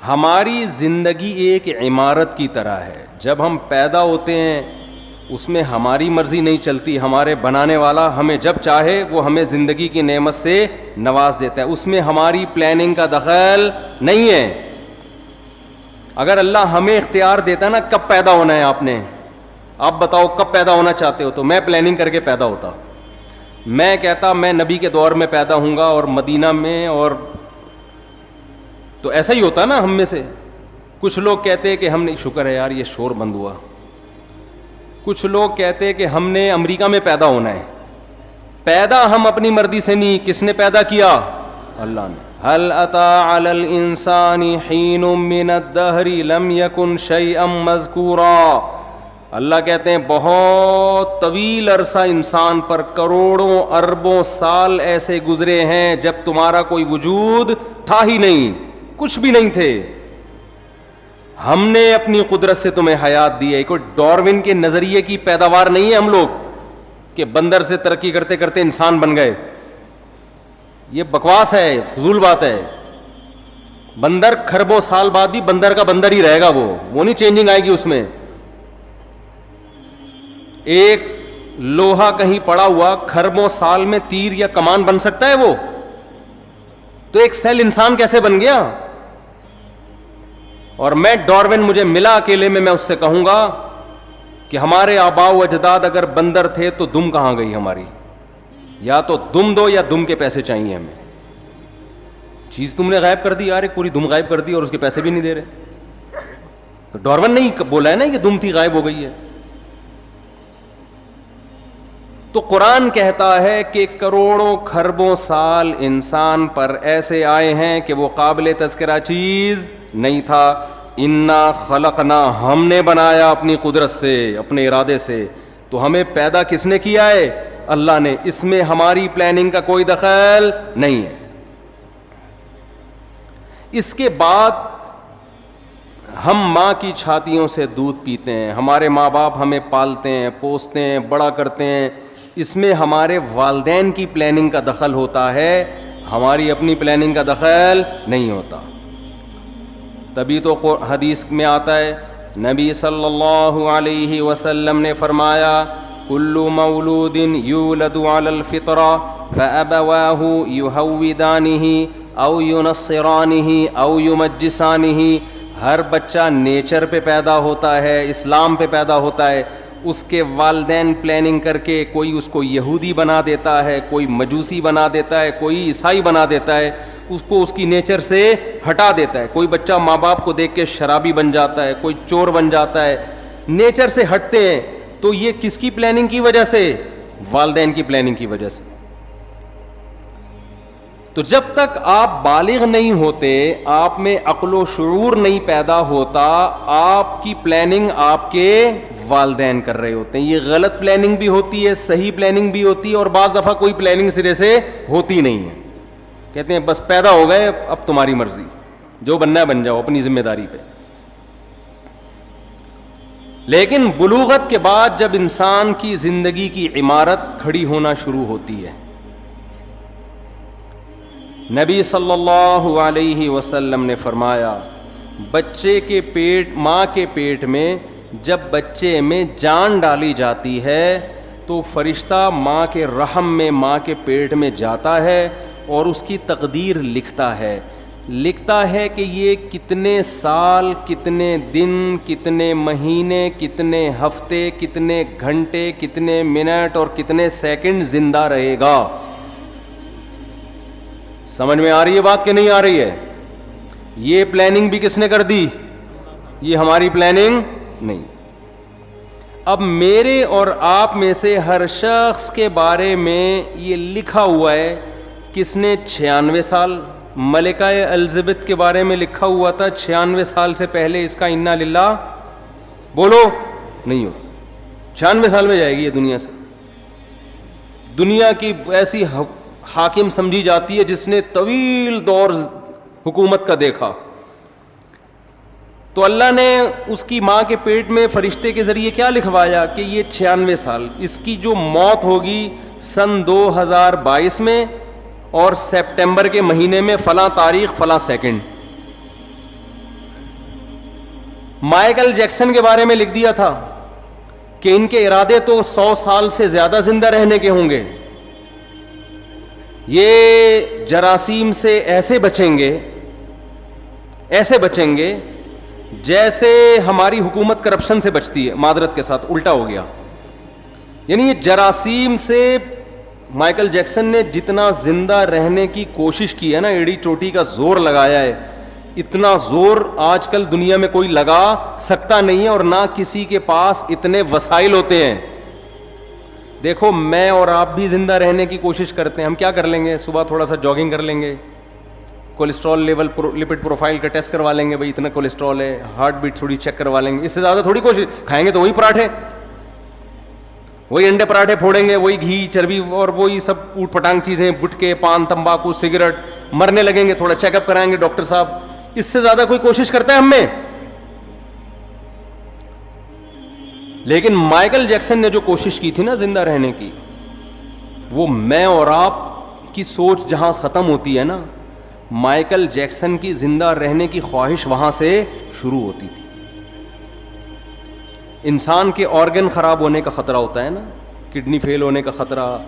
ہماری زندگی ایک عمارت کی طرح ہے. جب ہم پیدا ہوتے ہیں اس میں ہماری مرضی نہیں چلتی, ہمارے بنانے والا ہمیں جب چاہے وہ ہمیں زندگی کی نعمت سے نواز دیتا ہے, اس میں ہماری پلاننگ کا دخل نہیں ہے. اگر اللہ ہمیں اختیار دیتا نا کب پیدا ہونا ہے آپ نے, آپ بتاؤ کب پیدا ہونا چاہتے ہو, تو میں پلاننگ کر کے پیدا ہوتا. میں کہتا میں نبی کے دور میں پیدا ہوں گا اور مدینہ میں, اور تو ایسا ہی ہوتا نا. ہم میں سے کچھ لوگ کہتے کہ ہم نے, شکر ہے یار یہ شور بند ہوا, کچھ لوگ کہتے کہ ہم نے امریکہ میں پیدا ہونا ہے. پیدا ہم اپنی مرضی سے نہیں, کس نے پیدا کیا؟ اللہ نے. هل اتى على الانسان حين من الدهر لم يكن شيئا مذكورا. اللہ کہتے ہیں بہت طویل عرصہ انسان پر, کروڑوں اربوں سال ایسے گزرے ہیں جب تمہارا کوئی وجود تھا ہی نہیں, کچھ بھی نہیں تھے. ہم نے اپنی قدرت سے تمہیں حیات دی ہے. کوئی ڈاروین کے نظریے کی پیداوار نہیں ہے ہم لوگ کہ بندر سے ترقی کرتے کرتے انسان بن گئے. یہ بکواس ہے, فضول بات ہے. بندر کھربوں سال بعد بھی بندر کا بندر ہی رہے گا, وہ نہیں چینجنگ آئے گی اس میں. ایک لوہا کہیں پڑا ہوا کھربوں سال میں تیر یا کمان بن سکتا ہے وہ, تو ایک سیل انسان کیسے بن گیا؟ اور میں ڈاروین مجھے ملا اکیلے میں اس سے کہوں گا کہ ہمارے آباء و اجداد اگر بندر تھے تو دم کہاں گئی ہماری؟ یا تو دم دو یا دم کے پیسے چاہیے ہمیں. چیز تم نے غائب کر دی یار, ایک پوری دم غائب کر دی اور اس کے پیسے بھی نہیں دے رہے. تو ڈاروین نہیں بولا ہے نا کہ دم تھی غائب ہو گئی ہے. تو قرآن کہتا ہے کہ کروڑوں کھربوں سال انسان پر ایسے آئے ہیں کہ وہ قابل تذکرہ چیز نہیں تھا. انا خلقنا, ہم نے بنایا اپنی قدرت سے, اپنے ارادے سے. تو ہمیں پیدا کس نے کیا ہے؟ اللہ نے. اس میں ہماری پلاننگ کا کوئی دخل نہیں ہے. اس کے بعد ہم ماں کی چھاتیوں سے دودھ پیتے ہیں, ہمارے ماں باپ ہمیں پالتے ہیں, پوستے ہیں, بڑا کرتے ہیں. اس میں ہمارے والدین کی پلاننگ کا دخل ہوتا ہے, ہماری اپنی پلاننگ کا دخل نہیں ہوتا. تبھی تو حدیث میں آتا ہے, نبی صلی اللہ علیہ وسلم نے فرمایا کل مولود یولد علی الفطرہ فابواہ یہودانہ او ینصرانہ او یمجسانہ. ہر بچہ نیچر پہ پیدا ہوتا ہے, اسلام پہ پیدا ہوتا ہے. اس کے والدین پلاننگ کر کے کوئی اس کو یہودی بنا دیتا ہے, کوئی مجوسی بنا دیتا ہے, کوئی عیسائی بنا دیتا ہے, اس کو اس کی نیچر سے ہٹا دیتا ہے. کوئی بچہ ماں باپ کو دیکھ کے شرابی بن جاتا ہے, کوئی چور بن جاتا ہے, نیچر سے ہٹتے ہیں. تو یہ کس کی پلاننگ کی وجہ سے؟ والدین کی پلاننگ کی وجہ سے. تو جب تک آپ بالغ نہیں ہوتے, آپ میں عقل و شعور نہیں پیدا ہوتا, آپ کی پلاننگ آپ کے والدین کر رہے ہوتے ہیں. یہ غلط پلاننگ بھی ہوتی ہے, صحیح پلاننگ بھی ہوتی ہے, اور بعض دفعہ کوئی پلاننگ سرے سے ہوتی نہیں ہے. کہتے ہیں بس پیدا ہو گئے, اب تمہاری مرضی, جو بننا ہے بن جاؤ اپنی ذمہ داری پہ. لیکن بلوغت کے بعد جب انسان کی زندگی کی عمارت کھڑی ہونا شروع ہوتی ہے, نبی صلی اللہ علیہ وسلم نے فرمایا بچے کے پیٹ, ماں کے پیٹ میں جب بچے میں جان ڈالی جاتی ہے تو فرشتہ ماں کے رحم میں, ماں کے پیٹ میں جاتا ہے اور اس کی تقدیر لکھتا ہے کہ یہ کتنے سال, کتنے دن, کتنے مہینے, کتنے ہفتے, کتنے گھنٹے, کتنے منٹ اور کتنے سیکنڈ زندہ رہے گا. سمجھ میں آ رہی ہے بات کہ نہیں آ رہی ہے؟ یہ پلاننگ بھی کس نے کر دی؟ یہ ہماری پلاننگ نہیں. اب میرے اور آپ میں سے ہر شخص کے بارے میں یہ لکھا ہوا ہے, کس نے 96 سال, ملکہ الزبتھ کے بارے میں لکھا ہوا تھا 96 سال سے پہلے اس کا انا للہ بولو نہیں ہو, 96 سال میں جائے گی یہ دنیا سے. دنیا کی ایسی حاکم سمجھی جاتی ہے جس نے طویل دور حکومت کا دیکھا. تو اللہ نے اس کی ماں کے پیٹ میں فرشتے کے ذریعے کیا لکھوایا کہ یہ 96 سال, اس کی جو موت ہوگی سن 2022 میں اور سپٹمبر کے مہینے میں فلاں تاریخ فلاں سیکنڈ. مائیکل جیکسن کے بارے میں لکھ دیا تھا کہ ان کے ارادے تو 100 سال سے زیادہ زندہ رہنے کے ہوں گے، یہ جراثیم سے ایسے بچیں گے جیسے ہماری حکومت کرپشن سے بچتی ہے، معذرت کے ساتھ الٹا ہو گیا. یعنی یہ جراثیم سے مائیکل جیکسن نے جتنا زندہ رہنے کی کوشش کی ہے نا، ایڑی چوٹی کا زور لگایا ہے، اتنا زور آج کل دنیا میں کوئی لگا سکتا نہیں ہے، اور نہ کسی کے پاس اتنے وسائل ہوتے ہیں. دیکھو میں اور آپ بھی زندہ رہنے کی کوشش کرتے ہیں، ہم کیا کر لیں گے؟ صبح تھوڑا سا جاگنگ کر لیں گے، کولیسٹرول لیول لپڈ پروفائل کا ٹیسٹ کروا لیں گے، بھائی اتنا کولیسٹرول ہے، ہارٹ بیٹ تھوڑی چیک کروا لیں گے. اس سے زیادہ تھوڑی کوشش. کھائیں گے تو وہی پراٹھے، وہی انڈے پراٹھے پھوڑیں گے، وہی گھی چربی اور وہی سب اوٹ پٹانگ چیزیں، گٹکے پان تمباکو سگریٹ. مرنے لگیں گے، تھوڑا چیک اپ کرائیں گے ڈاکٹر صاحب. اس سے زیادہ کوئی کوشش کرتا ہے ہم میں؟ لیکن مائیکل جیکسن نے جو کوشش کی تھی نا زندہ رہنے کی، وہ میں اور آپ کی سوچ جہاں ختم ہوتی ہے نا، مائیکل جیکسن کی زندہ رہنے کی خواہش وہاں سے شروع ہوتی تھی. انسان کے آرگن خراب ہونے کا خطرہ ہوتا ہے نا، کڈنی فیل ہونے کا خطرہ.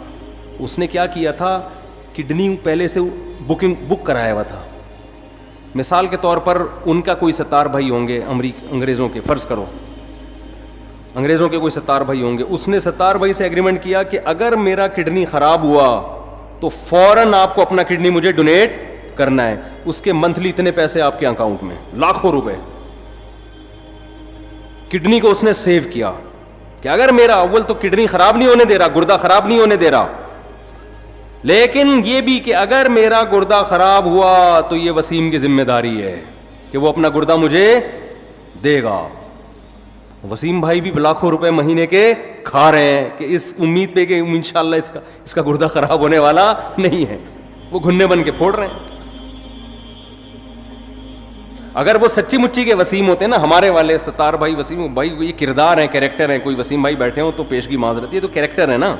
اس نے کیا کیا تھا؟ کڈنی پہلے سے بک کرایا ہوا تھا. مثال کے طور پر ان کا کوئی 70 بھائی ہوں گے انگریزوں کے، فرض کرو انگریزوں کے کوئی 70 بھائی ہوں گے. اس نے 70 بھائی سے ایگریمنٹ کیا کہ اگر میرا کڈنی خراب ہوا تو فوراً آپ کو اپنا کڈنی مجھے ڈونیٹ کرنا ہے. اس کے منتھلی اتنے پیسے آپ کے اکاؤنٹ میں، لاکھوں روپے. کڈنی کو اس نے سیو کیا کہ اگر میرا اول تو کڈنی خراب نہیں ہونے دے رہا، گردہ خراب نہیں ہونے دے رہا، لیکن یہ بھی کہ اگر میرا گردہ خراب ہوا تو یہ وسیم کی ذمہ داری ہے کہ وہ اپنا گردہ مجھے دے گا. وسیم بھائی بھی لاکھوں روپے مہینے کے کھا رہے ہیں کہ اس امید پہ کہ انشاءاللہ اس کا گردہ خراب ہونے والا نہیں ہے. وہ گھنے بن کے پھوڑ رہے ہیں. اگر وہ سچی مچی کے وسیم ہوتے ہیں نا، ہمارے والے 70 بھائی وسیم بھائی، یہ کردار ہیں، کریکٹر ہیں. کوئی وسیم بھائی بیٹھے ہوں تو پیشگی معذرت، یہ تو کریکٹر ہے نا.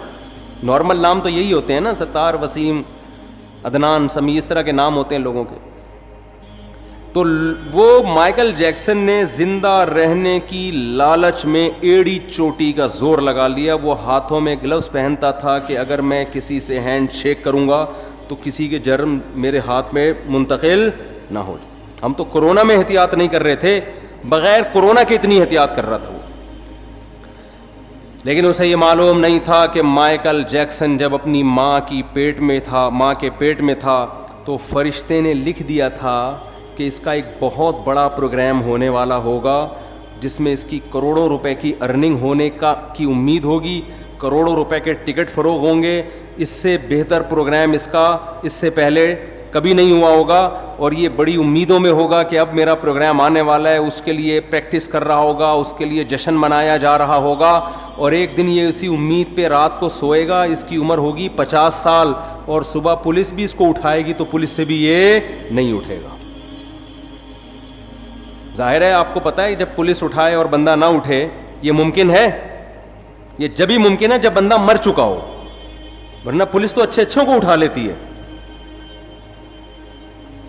نارمل نام تو یہی ہوتے ہیں نا، 70 وسیم عدنان سمی، اس طرح کے نام ہوتے ہیں لوگوں کے. تو وہ مائیکل جیکسن نے زندہ رہنے کی لالچ میں ایڑی چوٹی کا زور لگا لیا. وہ ہاتھوں میں گلوز پہنتا تھا کہ اگر میں کسی سے ہینڈ شیک کروں گا تو کسی کے جرم میرے ہاتھ میں منتقل نہ ہو جائے. ہم تو کورونا میں احتیاط نہیں کر رہے تھے، بغیر کورونا کے اتنی احتیاط کر رہا تھا وہ. لیکن اسے یہ معلوم نہیں تھا کہ مائیکل جیکسن جب اپنی ماں کے پیٹ میں تھا تو فرشتے نے لکھ دیا تھا کہ اس کا ایک بہت بڑا پروگرام ہونے والا ہوگا جس میں اس کی کروڑوں روپے کی ارننگ ہونے کی امید ہوگی، کروڑوں روپے کے ٹکٹ فروغ ہوں گے. اس سے بہتر پروگرام اس کا اس سے پہلے کبھی نہیں ہوا ہوگا، اور یہ بڑی امیدوں میں ہوگا کہ اب میرا پروگرام آنے والا ہے. اس کے لیے پریکٹس کر رہا ہوگا، اس کے لیے جشن منایا جا رہا ہوگا، اور ایک دن یہ اسی امید پہ رات کو سوئے گا. اس کی عمر ہوگی 50 سال، اور صبح پولیس بھی اس کو اٹھائے گی تو پولیس سے بھی یہ نہیں اٹھے گا. ظاہر ہے آپ کو پتہ ہے جب پولیس اٹھائے اور بندہ نہ اٹھے یہ ممکن ہے؟ یہ جب ہی ممکن ہے جب بندہ مر چکا ہو، ورنہ پولیس تو اچھوں کو اٹھا لیتی ہے.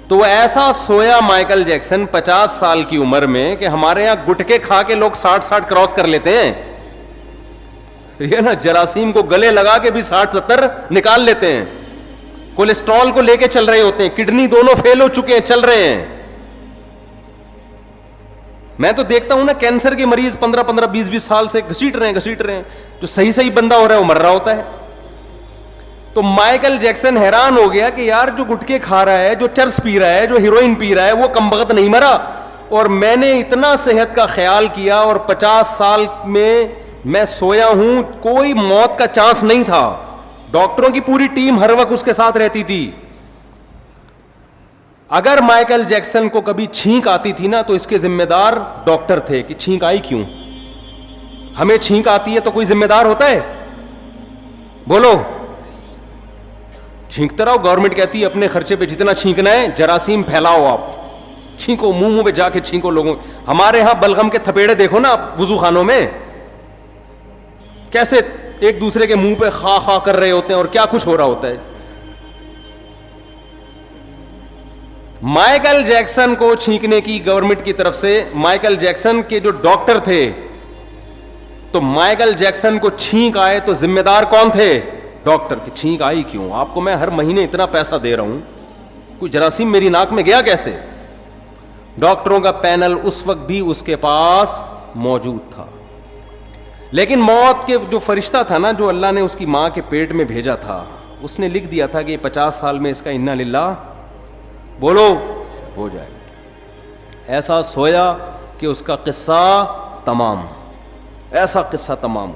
تو ایسا سویا مائیکل جیکسن 50 سال کی عمر میں کہ ہمارے ہاں گٹکے کھا کے لوگ 60 کراس کر لیتے ہیں. یہ نا جراثیم کو گلے لگا کے بھی 60-70 نکال لیتے ہیں. کولیسٹرول کو لے کے چل رہے ہوتے ہیں، کڈنی دونوں فیل ہو چکے ہیں، چل رہے ہیں. میں تو دیکھتا ہوں نا کینسر کے مریض 15 20 سال سے گھسیٹ رہے ہیں. جو صحیح بندہ ہو رہا ہے وہ مر رہا ہوتا ہے. تو مائیکل جیکسن حیران ہو گیا کہ یار جو گٹکے کھا رہا ہے، جو چرس پی رہا ہے، جو ہیروئن پی رہا ہے، وہ کمبخت نہیں مرا، اور میں نے اتنا صحت کا خیال کیا اور 50 سال میں سویا ہوں، کوئی موت کا چانس نہیں تھا. ڈاکٹروں کی پوری ٹیم ہر وقت اس کے ساتھ رہتی تھی. اگر مائیکل جیکسن کو کبھی چھینک آتی تھی نا تو اس کے ذمہ دار ڈاکٹر تھے کہ چھینک آئی کیوں. ہمیں چھینک آتی ہے تو کوئی ذمہ دار ہوتا ہے؟ بولو. چھینکتا رہو، گورنمنٹ کہتی ہے اپنے خرچے پہ جتنا چھینکنا ہے جراثیم پھیلاؤ، آپ چھینکو، منہ پہ جا کے چھینکو لوگوں. ہمارے ہاں بلغم کے تھپیڑے دیکھو نا آپ وضو خانوں میں، کیسے ایک دوسرے کے منہ پہ خا خا کر رہے ہوتے ہیں اور کیا کچھ ہو رہا ہوتا ہے. مائیکل جیکسن کو چھینکنے کی گورنمنٹ کی طرف سے، مائیکل جیکسن کے جو ڈاکٹر تھے، تو مائیکل جیکسن کو چھینک آئے تو ذمہ دار کون تھے؟ ڈاکٹر کی. چھینک آئی کیوں؟ آپ کو میں ہر مہینے اتنا پیسہ دے رہا ہوں، کوئی جراثیم میری ناک میں گیا کیسے؟ ڈاکٹروں کا پینل اس وقت بھی اس کے پاس موجود تھا. لیکن موت کے جو فرشتہ تھا نا، جو اللہ نے اس کی ماں کے پیٹ میں بھیجا تھا، اس نے لکھ دیا تھا کہ 50 سال میں اس کا انا للہ بولو ہو جائے. ایسا سویا کہ اس کا قصہ تمام، ایسا قصہ تمام.